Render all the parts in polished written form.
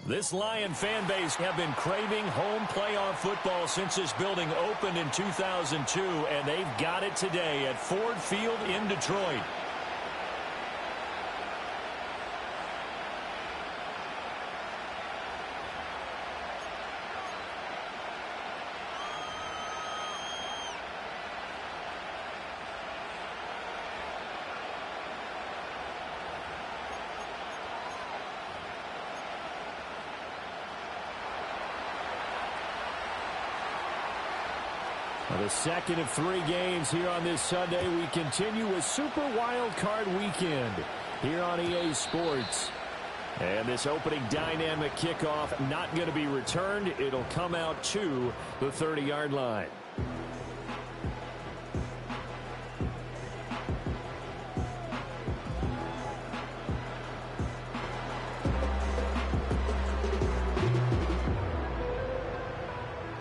This Lion fan base have been craving home playoff football since this building opened in 2002, and they've got it today at Ford Field in Detroit. The second of 3 games here on this Sunday. We continue with Super Wild Card Weekend here on EA Sports. And this opening dynamic kickoff not going to be returned. It'll come out to the 30-yard line.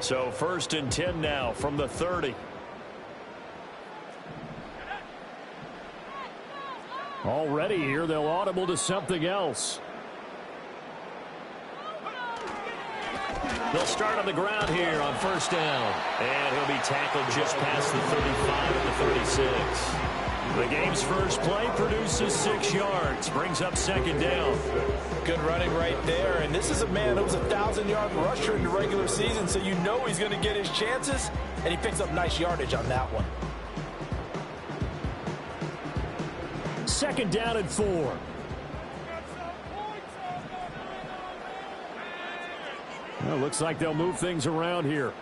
So 1st and 10 now from the 30. Already here, they'll audible to something else. They'll start on the ground here on 1st down. And he'll be tackled just past the 35 and the 36. The game's first play produces 6 yards. Brings up 2nd down. Good running right there. And this is a man who was a 1,000-yard rusher in the regular season, so you know he's going to get his chances. And he picks up nice yardage on that one. 2nd down and 4. Well, looks like they'll move things around here.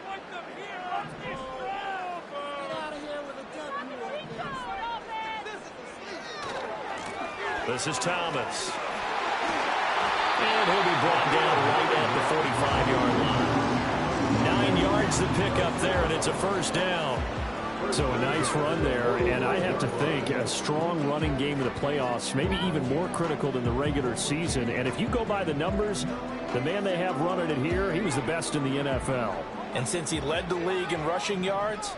This is Thomas. And he'll be brought down right at the 45-yard line. 9 yards to pick up there, and it's a 1st down. So a nice run there, and I have to think a strong running game in the playoffs, maybe even more critical than the regular season. And if you go by the numbers, the man they have running it here, he was the best in the NFL. And since he led the league in rushing yards,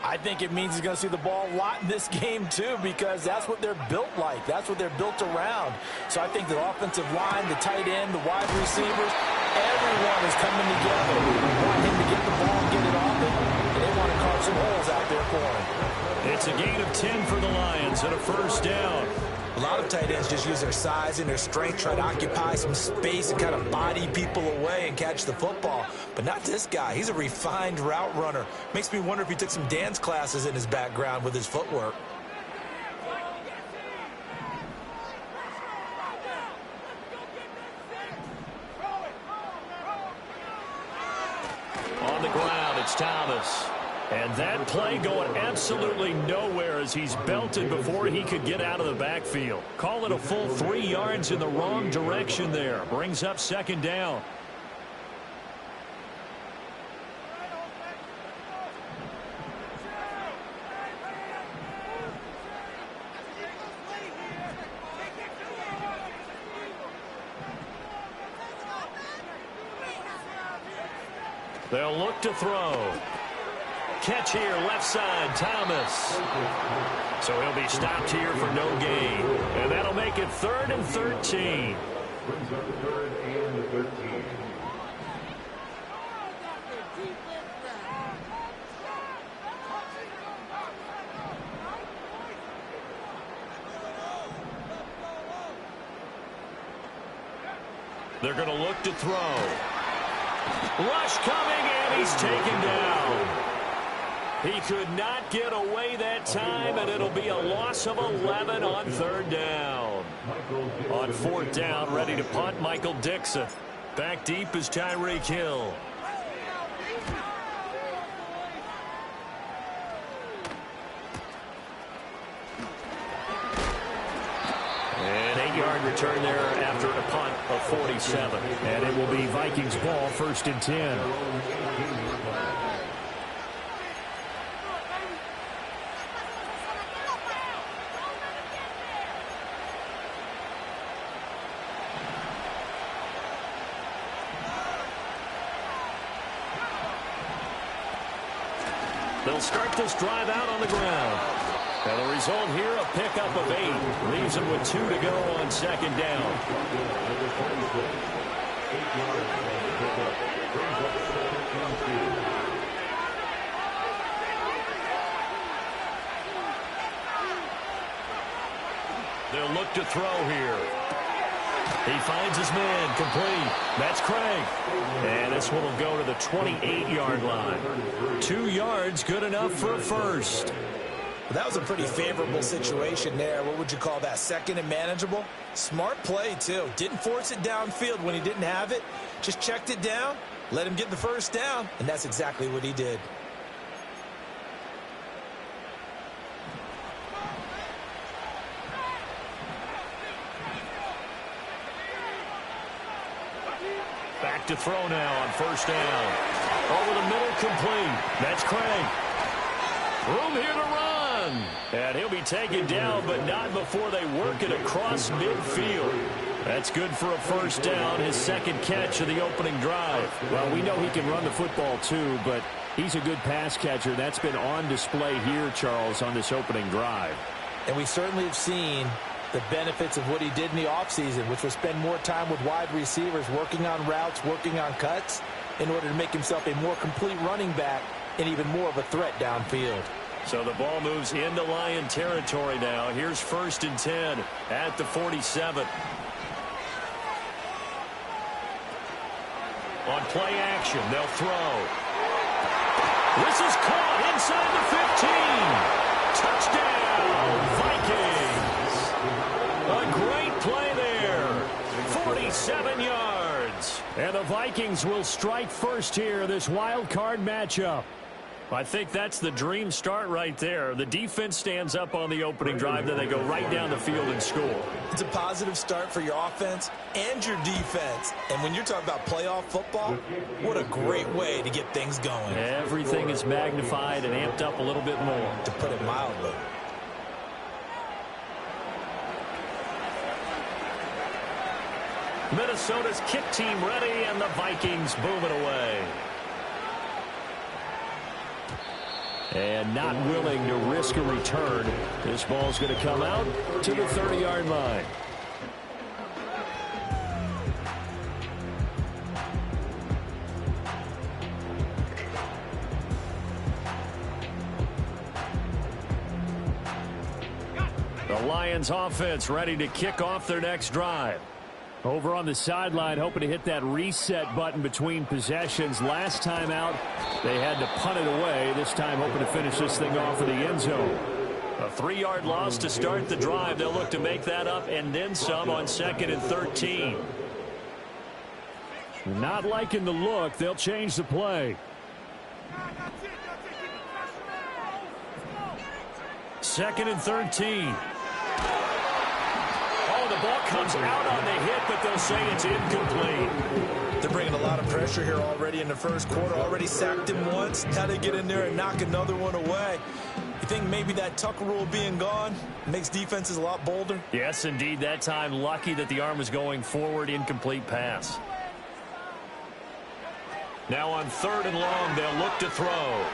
I think it means he's going to see the ball a lot in this game, too, because that's what they're built like. That's what they're built around. So I think the offensive line, the tight end, the wide receivers, everyone is coming together. They want him to get the ball and get it off it, and they want to carve some holes out there for him. It's a gain of 10 for the Lions and a 1st down. A lot of tight ends just use their size and their strength, try to occupy some space and kind of body people away and catch the football. But not this guy. He's a refined route runner. Makes me wonder if he took some dance classes in his background with his footwork. On the ground, it's Thomas. And that play going absolutely nowhere as he's belted before he could get out of the backfield. Call it a full 3 yards in the wrong direction there. Brings up 2nd down. They'll look to throw. Catch here, left side, Thomas. So he'll be stopped here for no gain. And that'll make it 3rd and 13. They're going to look to throw. Rush coming, and he's taken down. He could not get away that time, and it'll be a loss of 11 on 3rd down. On 4th down, ready to punt, Michael Dixon. Back deep is Tyreek Hill. An 8-yard return there after a punt of 47. And it will be Vikings ball, 1st and 10. They'll start this drive out on the ground. And the result here, a pickup of 8. Leaves them with 2 to go on 2nd down. They'll look to throw here. He finds his man, complete. That's Craig. And this one will go to the 28-yard line. 2 yards, good enough for a first. Well, that was a pretty favorable situation there. What would you call that? Second and manageable? Smart play, too. Didn't force it downfield when he didn't have it. Just checked it down, let him get the first down, and that's exactly what he did. Back to throw now on first down. Over the middle, complete. That's Craig. Room here to run. And he'll be taken down, but not before they work it across midfield. That's good for a first down, his second catch of the opening drive. Well, we know he can run the football too, but he's a good pass catcher. That's been on display here, Charles, on this opening drive. And we certainly have seen the benefits of what he did in the offseason, which was spend more time with wide receivers, working on routes, working on cuts, in order to make himself a more complete running back and even more of a threat downfield. So the ball moves into Lion territory now. Here's 1st and 10 at the 47. On play action, they'll throw. This is caught inside the 15. Touchdown, Vikings. A great play there. 47 yards. And the Vikings will strike first here, this wild card matchup. I think that's the dream start right there. The defense stands up on the opening drive, then they go right down the field and score. It's a positive start for your offense and your defense. And when you're talking about playoff football, what a great way to get things going. Everything is magnified and amped up a little bit more. To put it mildly. Minnesota's kick team ready, and the Vikings booming away. And not willing to risk a return. This ball's going to come out to the 30-yard line. The Lions offense ready to kick off their next drive. Over on the sideline, hoping to hit that reset button between possessions. Last time out, they had to punt it away. This time, hoping to finish this thing off in the end zone. A 3-yard loss to start the drive. They'll look to make that up and then some on 2nd and 13. Not liking the look. They'll change the play. 2nd and 13. The ball comes out on the hit, but they'll say it's incomplete. They're bringing a lot of pressure here already in the first quarter. Already sacked him once. Now they get in there and knock another one away. You think maybe that Tucker rule being gone makes defenses a lot bolder? Yes, indeed. That time, lucky that the arm was going forward. Incomplete pass. Now on 3rd and long, they'll look to throw.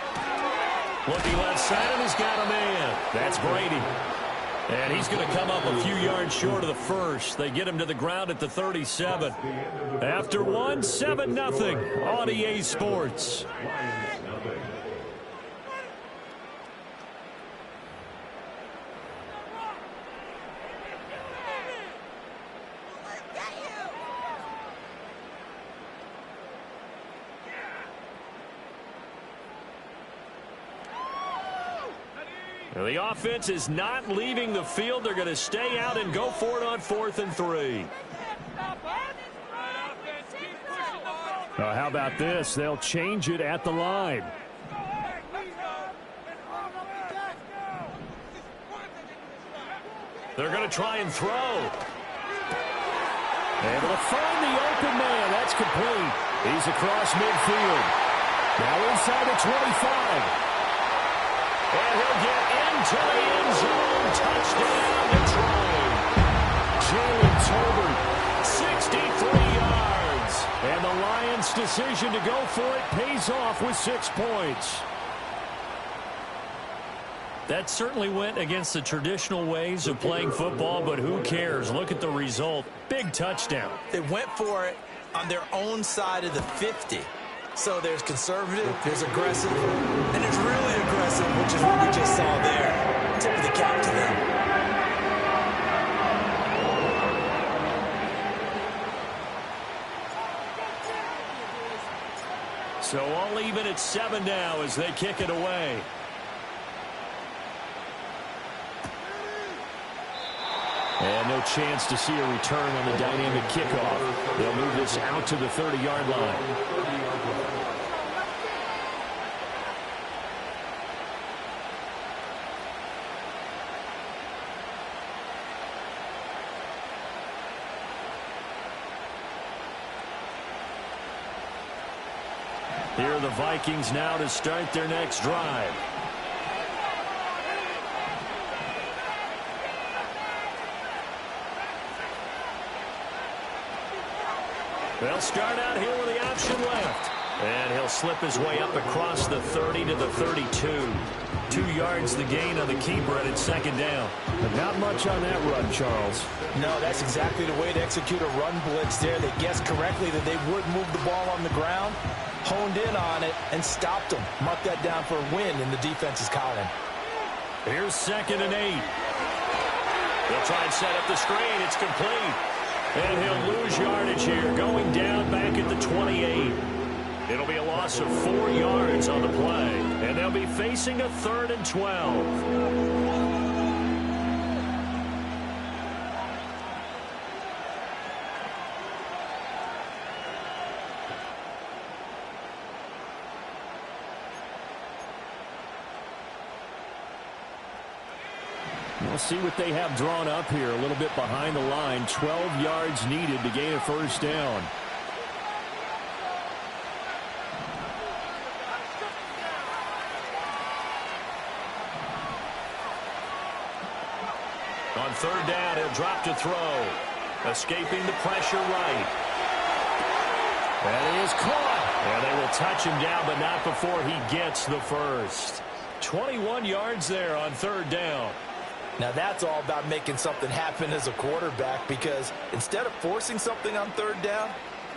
Looking left side, and he's got a man. That's Brady. And he's going to come up a few yards short of the first. They get him to the ground at the 37. After one, 7-0 on EA Sports. The offense is not leaving the field. They're going to stay out and go for it on 4th and 3. How about this? They'll change it at the line. They're going to try and throw. Able to find the open man. That's complete. He's across midfield. Now inside the 25. And he'll get into the end zone. Touchdown, Detroit. Jalen Tolbert, 63 yards. And the Lions' decision to go for it pays off with 6 points. That certainly went against the traditional ways of playing football, but who cares? Look at the result. Big touchdown. They went for it, on their own side of the 50. So there's conservative, there's aggressive, and there's really aggressive, which is what we just saw there. Tip of the cap to them. So all even at 7 now as they kick it away. And no chance to see a return on the dynamic kickoff. They'll move this out to the 30-yard line. Here are the Vikings now to start their next drive. They'll start out here with the option left. And he'll slip his way up across the 30 to the 32. 2 yards the gain on the keeper, and it's second down. But not much on that run, Charles. No, that's exactly the way to execute a run blitz there. They guessed correctly that they would move the ball on the ground, honed in on it, and stopped them. Mark that down for a win in the defense's column. Here's 2nd and 8. They'll try and set up the screen. It's complete. And he'll lose yardage here, going down back at the 28. It'll be a loss of 4 yards on the play, and they'll be facing a 3rd and 12. We'll see what they have drawn up here a little bit behind the line. 12 yards needed to gain a first down. On 3rd down, he'll drop to throw. Escaping the pressure right. That is caught. And they will touch him down, but not before he gets the first. 21 yards there on 3rd down. Now that's all about making something happen as a quarterback, because instead of forcing something on 3rd down,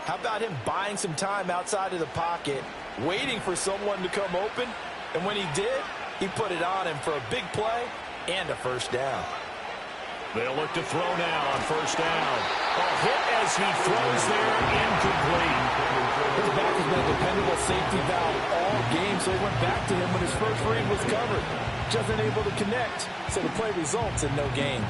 how about him buying some time outside of the pocket, waiting for someone to come open, and when he did, he put it on him for a big play and a first down. They'll look to throw now on 1st down. A hit as he throws there, incomplete. His back has been a dependable safety valve all game, so he went back to him when his first read was covered. Just unable to connect, so the play results in no gain.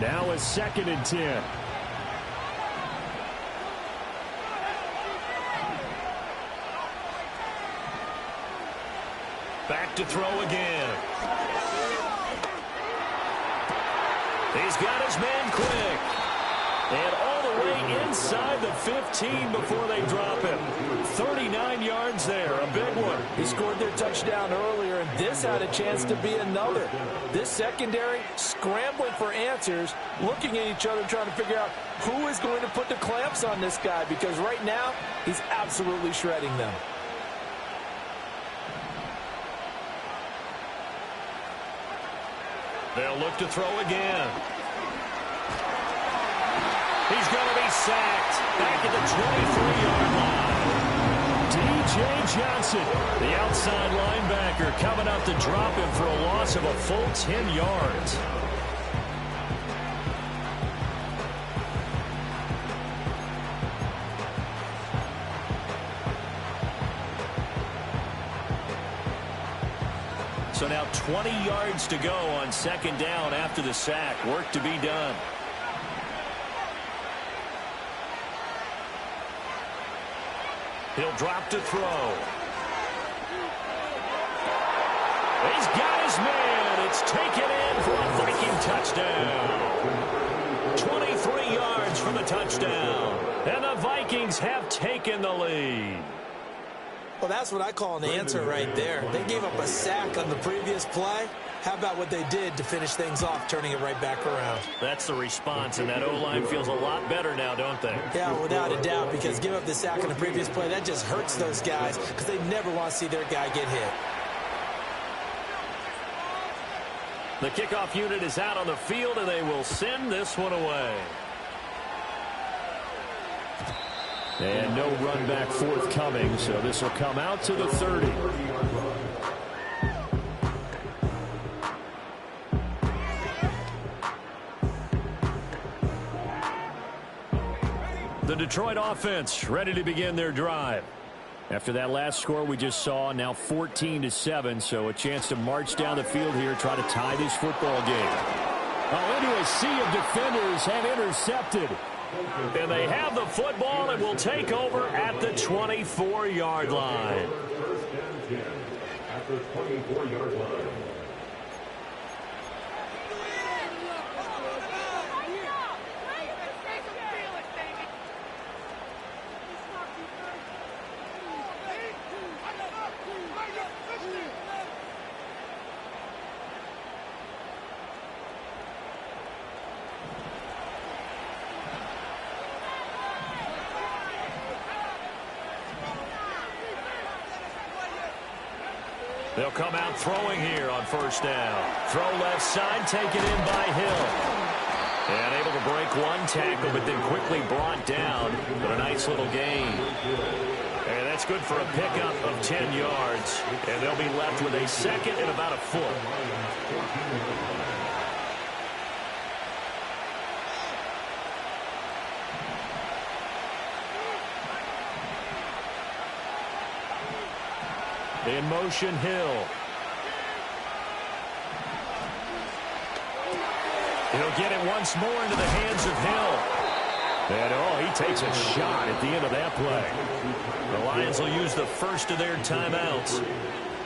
Now a 2nd and 10. Back to throw again. He's got his man quick. And all the way inside the 15 before they drop him. 39 yards there, a big one. He scored their touchdown earlier, and this had a chance to be another. This secondary scrambling for answers, looking at each other, trying to figure out who is going to put the clamps on this guy, because right now he's absolutely shredding them. They'll look to throw again. He's going to be sacked back at the 23-yard line. D.J. Johnson, the outside linebacker, coming up to drop him for a loss of a full 10 yards. So now 20 yards to go on 2nd down after the sack. Work to be done. He'll drop to throw. He's got his man. It's taken in for a Viking touchdown. 23 yards for the touchdown. And the Vikings have taken the lead. Well, that's what I call an answer right there. They gave up a sack on the previous play. How about what they did to finish things off, turning it right back around? That's the response, and that O-line feels a lot better now, don't they? Yeah, without a doubt, because give up the sack on the previous play, that just hurts those guys because they never want to see their guy get hit. The kickoff unit is out on the field, and they will send this one away. And no run back forthcoming, so this will come out to the 30. The Detroit offense ready to begin their drive. After that last score we just saw, now 14-7, so a chance to march down the field here, try to tie this football game. Oh, into a sea of defenders and intercepted. And they have the football and will take over at the 24-yard line. At the 24-yard line. They'll come out throwing here on first down. Throw left side, taken in by Hill. And able to break one tackle, but then quickly brought down. But a nice little gain. And that's good for a pickup of 10 yards. And they'll be left with a second and about a foot. In motion, Hill. He'll get it once more into the hands of Hill. And, oh, he takes a shot at the end of that play. The Lions will use the first of their timeouts.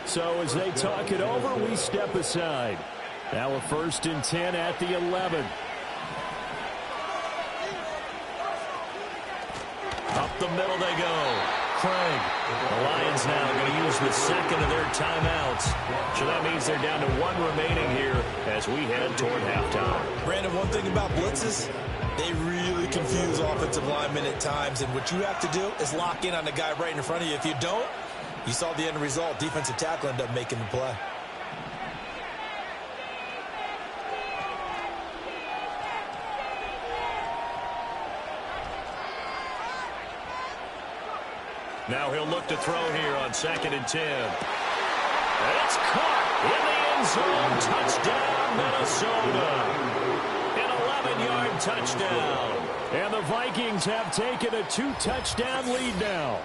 So as they talk it over, we step aside. Now a 1st and 10 at the 11. Up the middle they go. Craig. The Lions now going to use the second of their timeouts. So that means they're down to one remaining here as we head toward halftime. Brandon, one thing about blitzes, they really confuse offensive linemen at times. And what you have to do is lock in on the guy right in front of you. If you don't, you saw the end result. Defensive tackle ended up making the play. Now he'll look to throw here on 2nd and 10. It's caught in the end zone. Touchdown, Minnesota. An 11-yard touchdown. And the Vikings have taken a 2-touchdown lead now.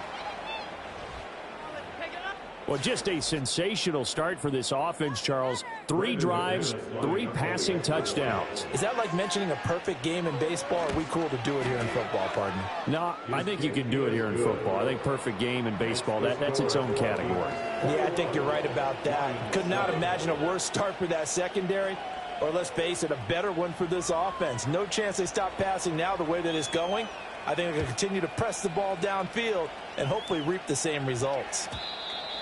Well, just a sensational start for this offense, Charles. 3 drives, 3 passing touchdowns. Is that like mentioning a perfect game in baseball? Or are we cool to do it here in football, pardon me? No, I think you can do it here in football. I think perfect game in baseball, that's its own category. Yeah, I think you're right about that. Could not imagine a worse start for that secondary. Or let's face it, a better one for this offense. No chance they stop passing now the way that it's going. I think they're going to continue to press the ball downfield and hopefully reap the same results.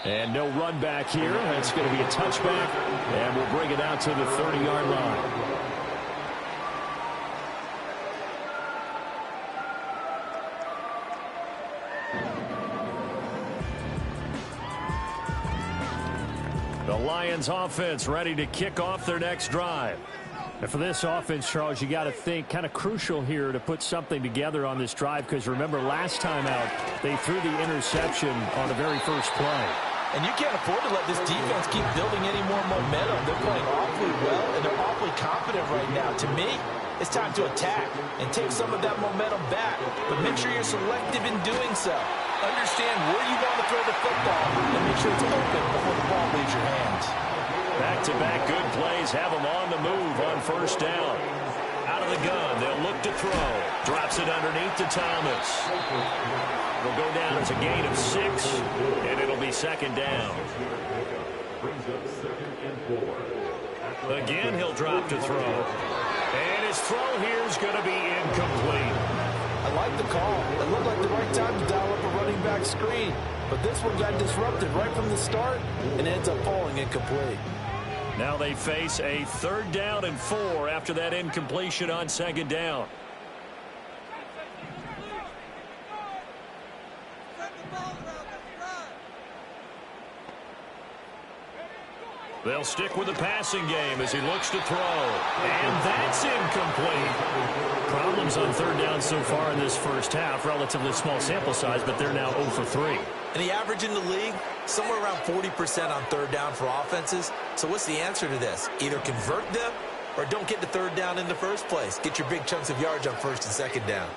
And no run back here. That's going to be a touchback. And we'll bring it out to the 30-yard line. The Lions offense ready to kick off their next drive. And for this offense, Charles, you got to think kind of crucial here to put something together on this drive, because remember last time out they threw the interception on the very first play. And you can't afford to let this defense keep building any more momentum. They're playing awfully well, and they're awfully confident right now. To me, it's time to attack and take some of that momentum back. But make sure you're selective in doing so. Understand where you want to throw the football and make sure it's open before the ball leaves your hands. Back-to-back good plays have them on the move on first down. Out of the gun, they'll look to throw. Drops it underneath to Thomas. Will go down to a gain of 6, and it'll be 2nd down. Again, he'll drop to throw. And his throw here is going to be incomplete. I like the call. It looked like the right time to dial up a running back screen. But this one got disrupted right from the start and ends up falling incomplete. Now they face a 3rd down and 4 after that incompletion on 2nd down. They'll stick with the passing game as he looks to throw. And that's incomplete. Problems on 3rd down so far in this first half. Relatively small sample size, but they're now 0 for 3. And the average in the league, somewhere around 40% on 3rd down for offenses. So what's the answer to this? Either convert them or don't get to 3rd down in the first place. Get your big chunks of yards on 1st and 2nd down.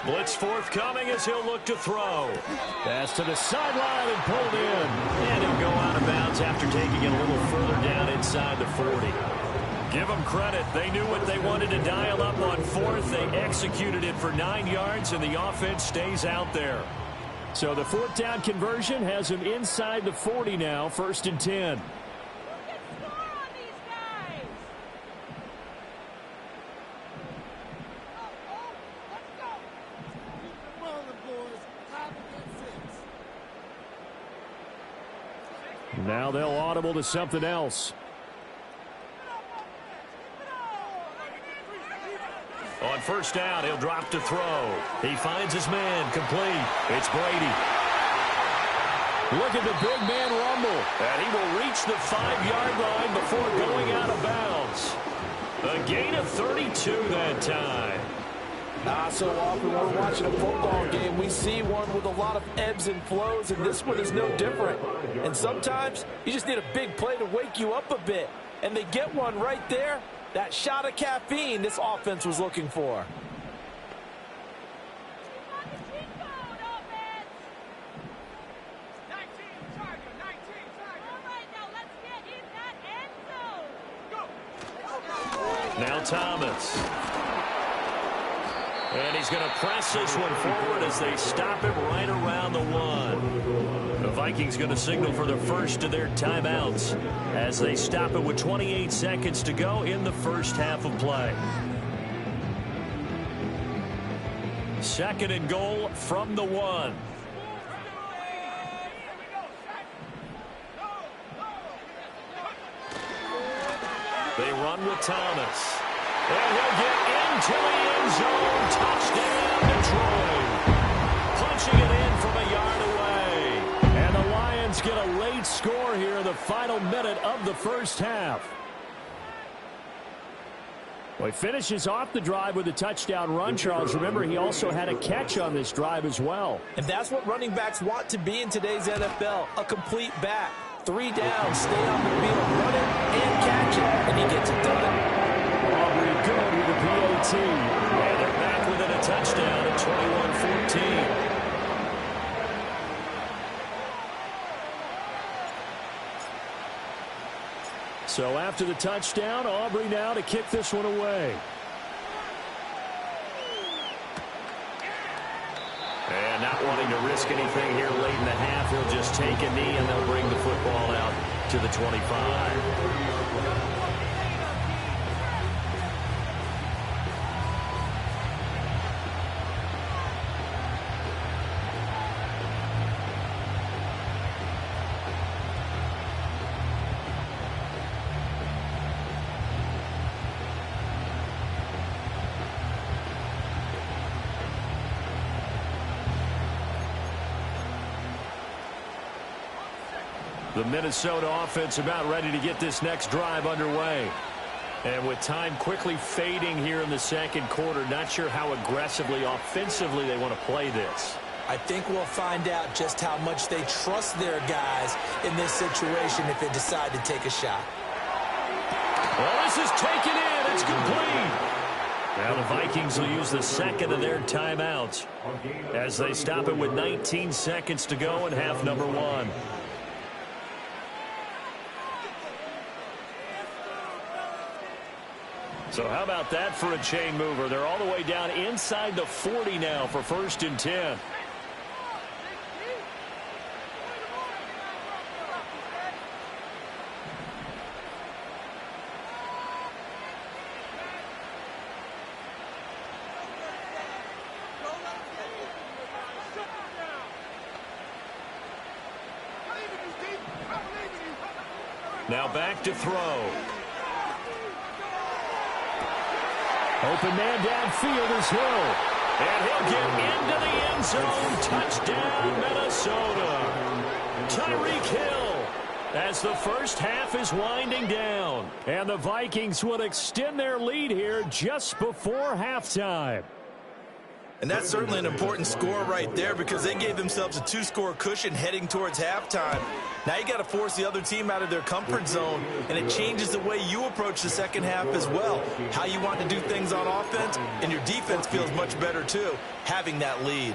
Blitz forthcoming as he'll look to throw. Pass to the sideline and pulled in. And he'll go out of bounds after taking it a little further down inside the 40. Give them credit. They knew what they wanted to dial up on 4th. They executed it for 9 yards, and the offense stays out there. So the 4th down conversion has him inside the 40 now, 1st and 10. Now they'll audible to something else. On 1st down, he'll drop to throw. He finds his man, complete. It's Brady. Look at the big man rumble. And he will reach the 5-yard line before going out of bounds. A gain of 32 that time. So often when we're watching a football game, we see one with a lot of ebbs and flows, and this one is no different. And sometimes you just need a big play to wake you up a bit. And they get one right there. That shot of caffeine this offense was looking for. Now Thomas. And he's going to press this one forward as they stop him right around the 1. The Vikings going to signal for the first of their timeouts as they stop it with 28 seconds to go in the first half of play. 2nd and goal from the 1. They run with Thomas. And he'll get into the end zone. Touchdown, Detroit. Punching it in from a yard away. And the Lions get a late score here in the final minute of the first half. Well, he finishes off the drive with a touchdown run, Charles. Remember, he also had a catch on this drive as well. And that's what running backs want to be in today's NFL, a complete back. 3 down, stay on the field, run it, and catch it, and he gets it done. Aubrey good with the PAT. And they're back within a touchdown at 21-14. So after the touchdown, Aubrey now to kick this one away. And not wanting to risk anything here late in the half, he'll just take a knee and they'll bring the football out to the 25. The Minnesota offense about ready to get this next drive underway. And with time quickly fading here in the second quarter, not sure how aggressively, offensively they want to play this. I think we'll find out just how much they trust their guys in this situation if they decide to take a shot. Well, this is taken in. It's complete. Now the Vikings will use the second of their timeouts as they stop it with 19 seconds to go in half number 1. So how about that for a chain mover? They're all the way down inside the 40 now for 1st and 10. Now back to throw. Open man downfield is Hill. And he'll get into the end zone. Touchdown, Minnesota. Tyreek Hill as the first half is winding down. And the Vikings will extend their lead here just before halftime. And that's certainly an important score right there because they gave themselves a 2-score cushion heading towards halftime. Now you got to force the other team out of their comfort zone, and it changes the way you approach the second half as well. How you want to do things on offense, and your defense feels much better too, having that lead.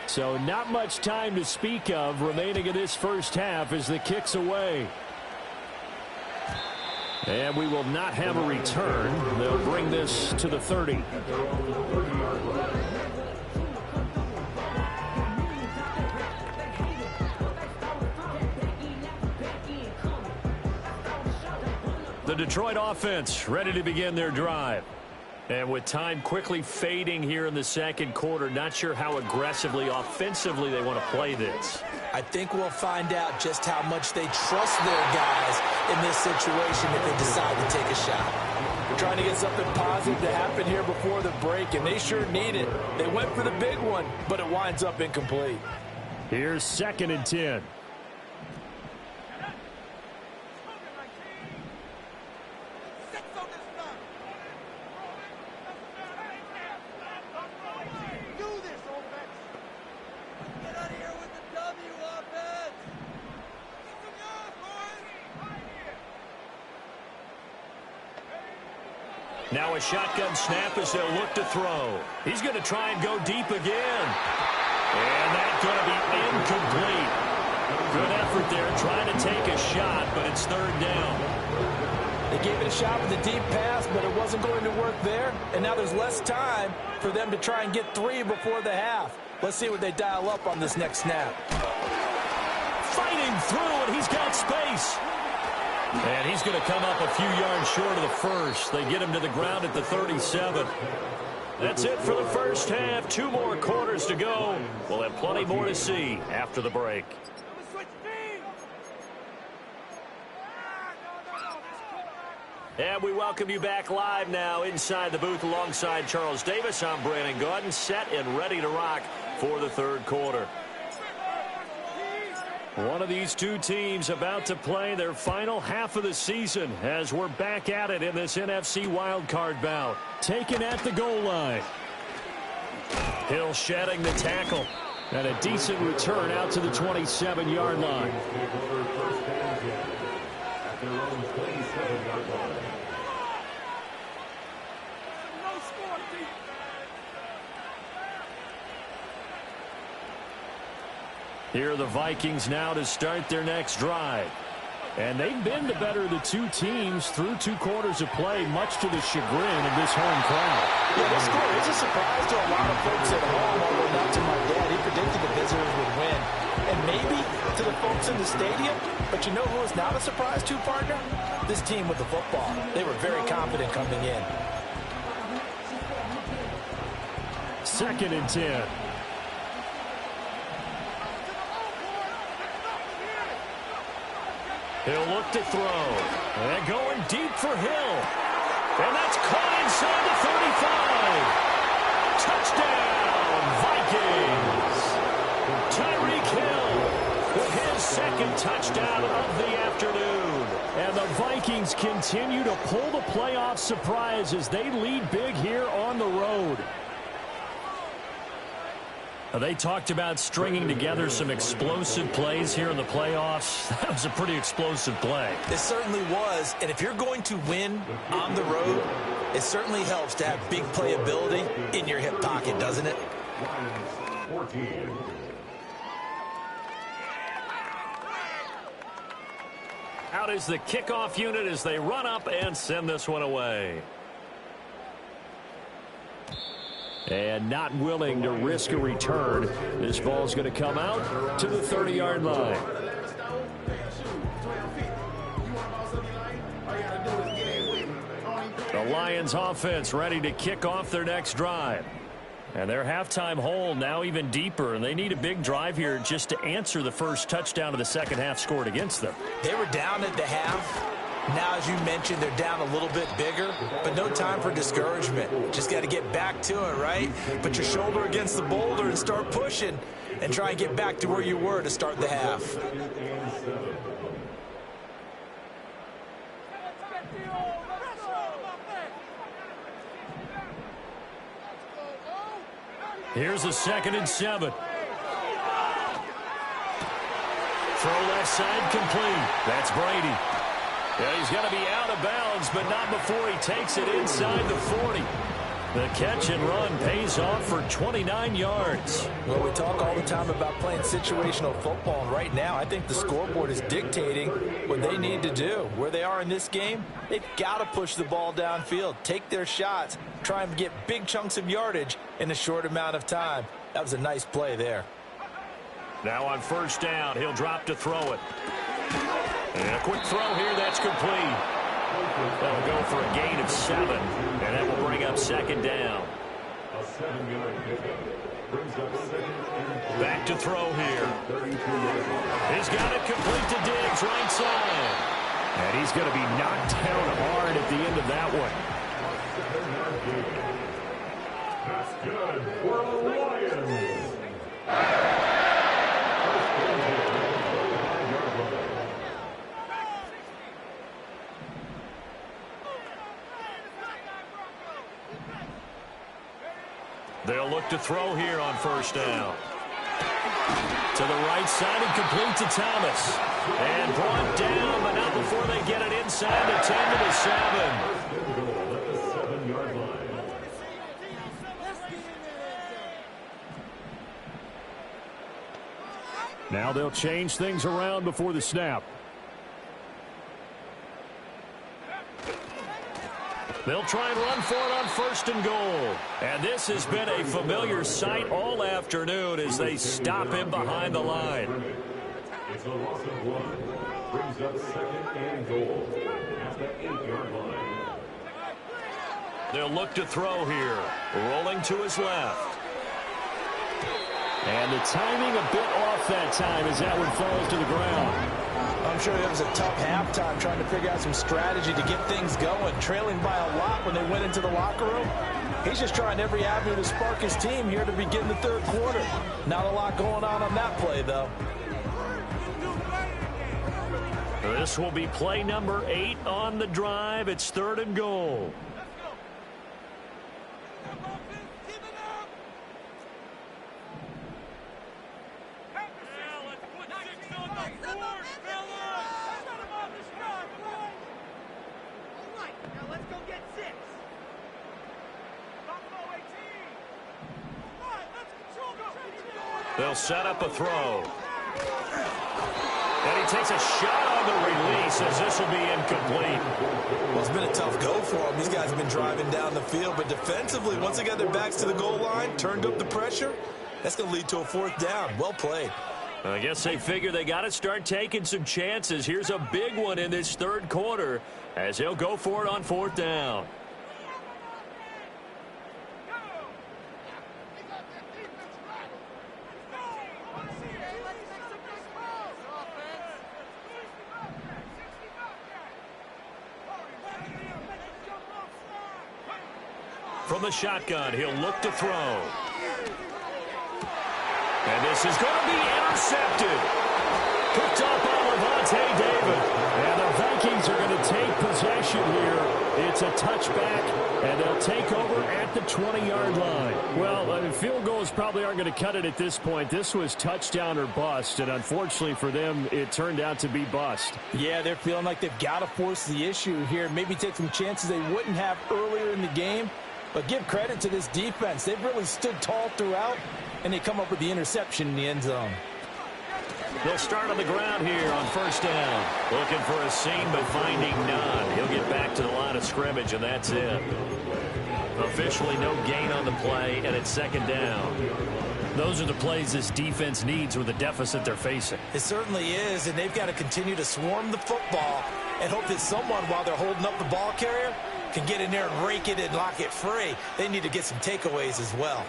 So not much time to speak of remaining in this first half as the kick's away. And we will not have a return. They'll bring this to the 30. The Detroit offense ready to begin their drive. And with time quickly fading here in the second quarter, not sure how aggressively, offensively they want to play this. I think we'll find out just how much they trust their guys in this situation if they decide to take a shot. We're trying to get something positive to happen here before the break, and they sure need it. They went for the big one, but it winds up incomplete. Here's 2nd and 10. Now a shotgun snap as they'll look to throw. He's going to try and go deep again. And that's going to be incomplete. Good effort there trying to take a shot, but it's 3rd down. They gave it a shot with a deep pass, but it wasn't going to work there. And now there's less time for them to try and get 3 before the half. Let's see what they dial up on this next snap. Fighting through, and he's got space. And he's going to come up a few yards short of the first. They get him to the ground at the 37. That's it for the first half. 2 more quarters to go. We'll have plenty more to see after the break. And we welcome you back live now inside the booth alongside Charles Davis. I'm Brandon Gaudin, set and ready to rock for the 3rd quarter. One of these two teams about to play their final half of the season as we're back at it in this NFC wildcard bout. Taken at the goal line. Hill shedding the tackle. And a decent return out to the 27-yard line. Here are the Vikings now to start their next drive. And they've been the better of the two teams through 2 quarters of play, much to the chagrin of this home crowd. Yeah, this score is a surprise to a lot of folks at home, although not to my dad. He predicted the visitors would win. And maybe to the folks in the stadium. But you know who is not a surprise to, partner? This team with the football. They were very confident coming in. 2nd and 10. He'll look to throw. And going deep for Hill. And that's caught inside the 35. Touchdown, Vikings. Tyreek Hill with his 2nd touchdown of the afternoon. And the Vikings continue to pull the playoff surprise as they lead big here on the road. They talked about stringing together some explosive plays here in the playoffs. That was a pretty explosive play. It certainly was. And if you're going to win on the road, it certainly helps to have big playability in your hip pocket, doesn't it? Out is the kickoff unit as they run up and send this one away. And not willing to risk a return. This ball's going to come out to the 30-yard line. The Lions offense ready to kick off their next drive. And their halftime hole now even deeper, and they need a big drive here just to answer the first touchdown of the second half scored against them. They were down at the half. Now, as you mentioned, they're down a little bit bigger, but no time for discouragement. Just got to get back to it, right? Put your shoulder against the boulder and start pushing and try and get back to where you were to start the half. Here's a 2nd and 7. Throw left side complete. That's Brady. Yeah, he's going to be out of bounds, but not before he takes it inside the 40. The catch and run pays off for 29 yards. Well, we talk all the time about playing situational football, and right now I think the scoreboard is dictating what they need to do. Where they are in this game, they've got to push the ball downfield, take their shots, try and get big chunks of yardage in a short amount of time. That was a nice play there. Now on 1st down, he'll drop to throw it. And a quick throw here, that's complete. That'll go for a gain of 7, and that will bring up 2nd down. Back to throw here. He's got it complete to Diggs, right side. And he's going to be knocked down hard at the end of that one. That's good for the Lions. They'll look to throw here on 1st down. To the right side and complete to Thomas. And brought down, but not before they get it inside the 10 to the 7. Now they'll change things around before the snap. They'll try and run for it on 1st and goal. And this has been a familiar sight all afternoon as they stop him behind the line. It's a loss of 1. Brings up 2nd and goal at the 8-yard line. They'll look to throw here. Rolling to his left. And the timing a bit off that time as that one falls to the ground. I'm sure it was a tough halftime trying to figure out some strategy to get things going. Trailing by a lot when they went into the locker room. He's just trying every avenue to spark his team here to begin the 3rd quarter. Not a lot going on that play, though. This will be play number 8 on the drive. It's 3rd and goal. They'll set up a throw. And he takes a shot on the release as this will be incomplete. Well, it's been a tough go for them. These guys have been driving down the field, but defensively, once they got their backs to the goal line, turned up the pressure, that's going to lead to a 4th down. Well played. I guess they figure they got to start taking some chances. Here's a big one in this 3rd quarter as he'll go for it on 4th down. From the shotgun, he'll look to throw. And this is going to be intercepted. Picked up by Levante David. And the Vikings are going to take possession here. It's a touchback, and they'll take over at the 20-yard line. Well, field goals probably aren't going to cut it at this point. This was touchdown or bust, and unfortunately for them, it turned out to be bust. Yeah, they're feeling like they've got to force the issue here. Maybe take some chances they wouldn't have earlier in the game. But give credit to this defense. They've really stood tall throughout, and they come up with the interception in the end zone. They'll start on the ground here on 1st down. Looking for a seam, but finding none. He'll get back to the line of scrimmage, and that's it. Officially no gain on the play, and it's 2nd down. Those are the plays this defense needs with the deficit they're facing. It certainly is, and they've got to continue to swarm the football and hope that someone, while they're holding up the ball carrier, can get in there and rake it and lock it free. They need to get some takeaways as well.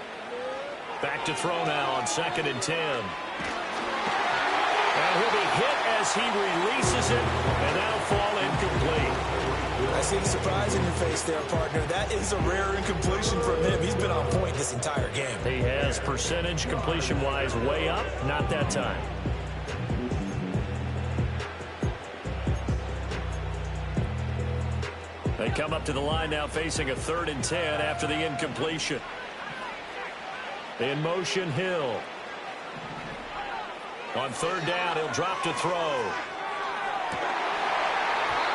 Back to throw now on 2nd and 10. And he'll be hit as he releases it, and that'll fall incomplete. I see the surprise in your face there, partner. That is a rare incompletion from him. He's been on point this entire game. He has percentage completion-wise way up, not that time. They come up to the line now facing a 3rd and 10 after the incompletion. In motion, Hill. On 3rd down, he'll drop to throw.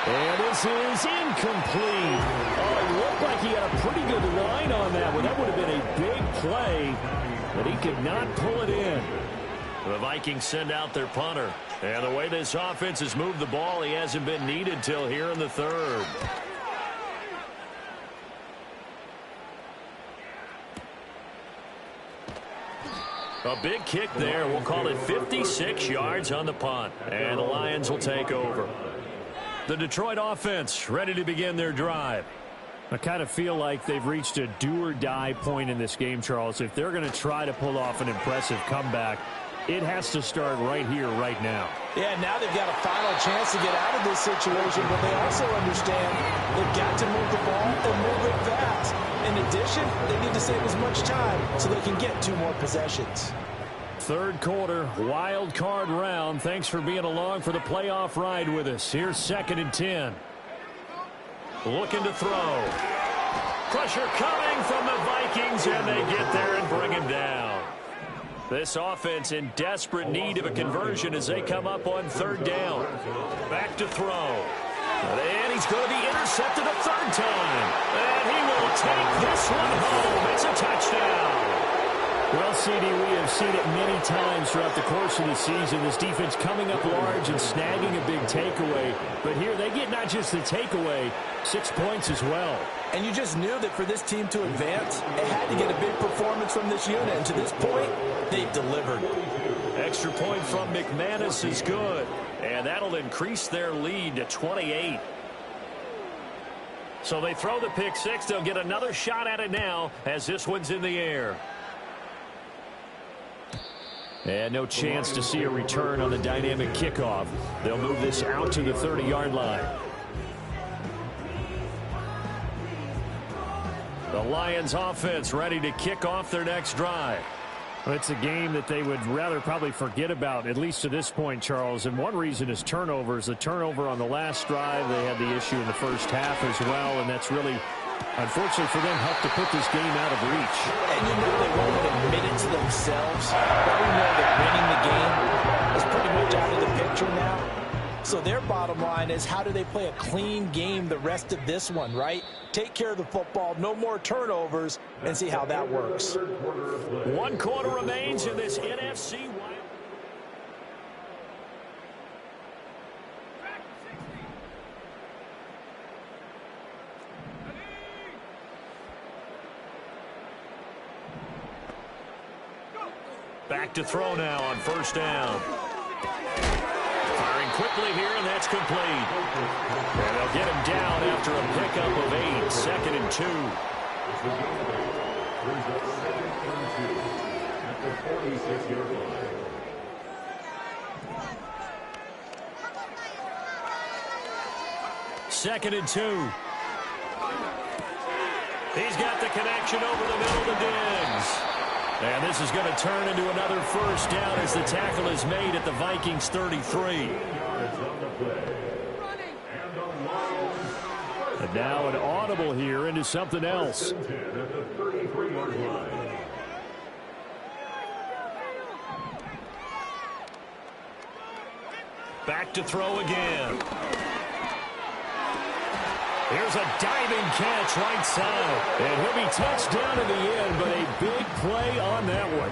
And this is incomplete. Oh, it looked like he had a pretty good line on that one. That would have been a big play, but he could not pull it in. The Vikings send out their punter. And the way this offense has moved the ball, he hasn't been needed till here in the 3rd. A big kick there. We'll call it 56 yards on the punt. And the Lions will take over. The Detroit offense ready to begin their drive. I kind of feel like they've reached a do-or-die point in this game, Charles. If they're going to try to pull off an impressive comeback, it has to start right here, right now. Yeah, now they've got a final chance to get out of this situation, but they also understand they've got to move the ball and move it fast. In addition, they need to save as much time so they can get 2 more possessions. 3rd quarter, wild card round. Thanks for being along for the playoff ride with us. Here's 2nd and 10. Looking to throw. Pressure coming from the Vikings, and they get there and bring him down. This offense in desperate need of a conversion as they come up on 3rd down. Back to throw. And he's going to be intercepted a 3rd time. And he will take this one home. It's a touchdown. Well, CD, we have seen it many times throughout the course of the season. This defense coming up large and snagging a big takeaway. But here they get not just the takeaway, 6 points as well. And you just knew that for this team to advance, it had to get a big performance from this unit. And to this point, they've delivered. Extra point from McManus is good. And that'll increase their lead to 28. So they throw the pick 6. They'll get another shot at it now as this one's in the air. And no chance to see a return on the dynamic kickoff. They'll move this out to the 30-yard line. The Lions offense ready to kick off their next drive. It's a game that they would rather probably forget about, at least to this point, Charles. And one reason is turnovers. The turnover on the last drive, they had the issue in the first half as well, and that's really, unfortunately for them, helped to put this game out of reach. And you know they won't admit it to themselves, but we know that winning the game is pretty much out of the picture now. So their bottom line is, how do they play a clean game the rest of this one, right? Take care of the football, no more turnovers, and see how that works. 1 quarter remains in this NFC Wild. Back to throw now on 1st down. Firing quickly here, and that's complete. And they'll get him down after a pickup of 8. 2nd and 2. Brings up 2nd and 2 at the 46-yard line. Second and 2. He's got the connection over the middle to Diggs. And this is going to turn into another 1st down as the tackle is made at the Vikings 33. And now an audible here into something else. Back to throw again. Here's a diving catch right side. And he'll be touched down in the end, but a big play on that one.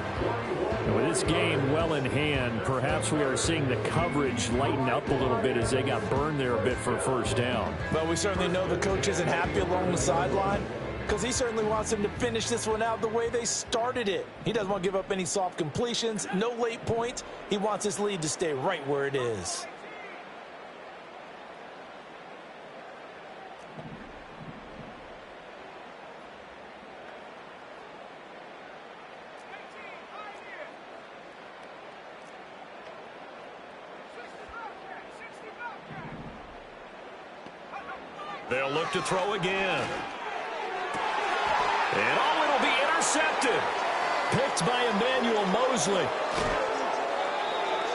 And with this game well in hand, perhaps we are seeing the coverage lighten up a little bit as they got burned there a bit for 1st down. But we certainly know the coach isn't happy along the sideline, because he certainly wants them to finish this one out the way they started it. He doesn't want to give up any soft completions, no late points. He wants his lead to stay right where it is. They'll look to throw again. And it'll be intercepted. Picked by Emmanuel Mosley.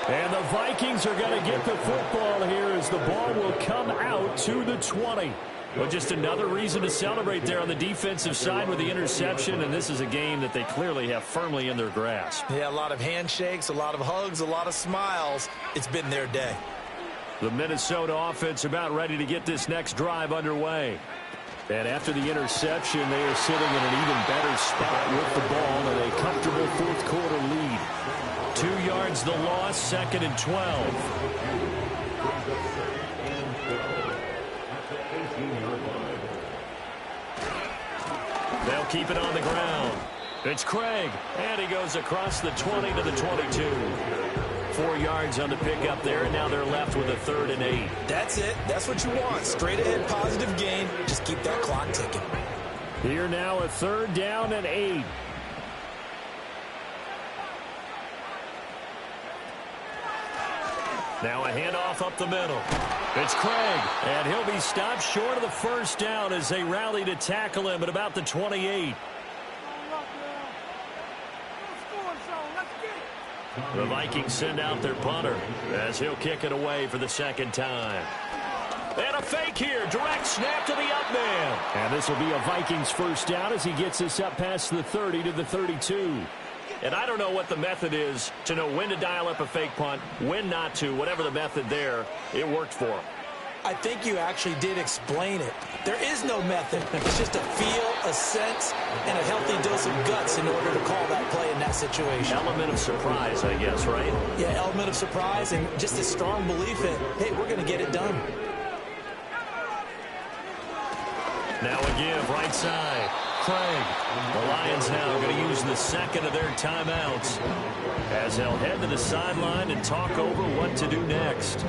And the Vikings are going to get the football here as the ball will come out to the 20. Well, just another reason to celebrate there on the defensive side with the interception, and this is a game that they clearly have firmly in their grasp. Yeah, a lot of handshakes, a lot of hugs, a lot of smiles. It's been their day. The Minnesota offense about ready to get this next drive underway. And after the interception, they are sitting in an even better spot with the ball and a comfortable fourth quarter lead. 2 yards the loss, 2nd and 12. They'll keep it on the ground. It's Craig, and he goes across the 20 to the 22. 4 yards on the pickup there, and now they're left with a 3rd and 8. That's it. That's what you want. Straight ahead, positive gain. Just keep that clock ticking. Here now a 3rd down and 8. Now a handoff up the middle. It's Craig, and he'll be stopped short of the 1st down as they rally to tackle him at about the 28. The Vikings send out their punter as he'll kick it away for the 2nd time. And a fake here. Direct snap to the up man. And this will be a Vikings 1st down as he gets this up past the 30 to the 32. And I don't know what the method is to know when to dial up a fake punt, when not to. Whatever the method there, it worked for him. I think you actually did explain it. There is no method. It's just a feel, a sense, and a healthy dose of guts in order to call that play in that situation. Element of surprise, I guess, right? Yeah, element of surprise and just a strong belief in, hey, we're going to get it done. Now a give, right side. Craig. The Lions now going to use the 2nd of their timeouts as they'll head to the sideline and talk over what to do next.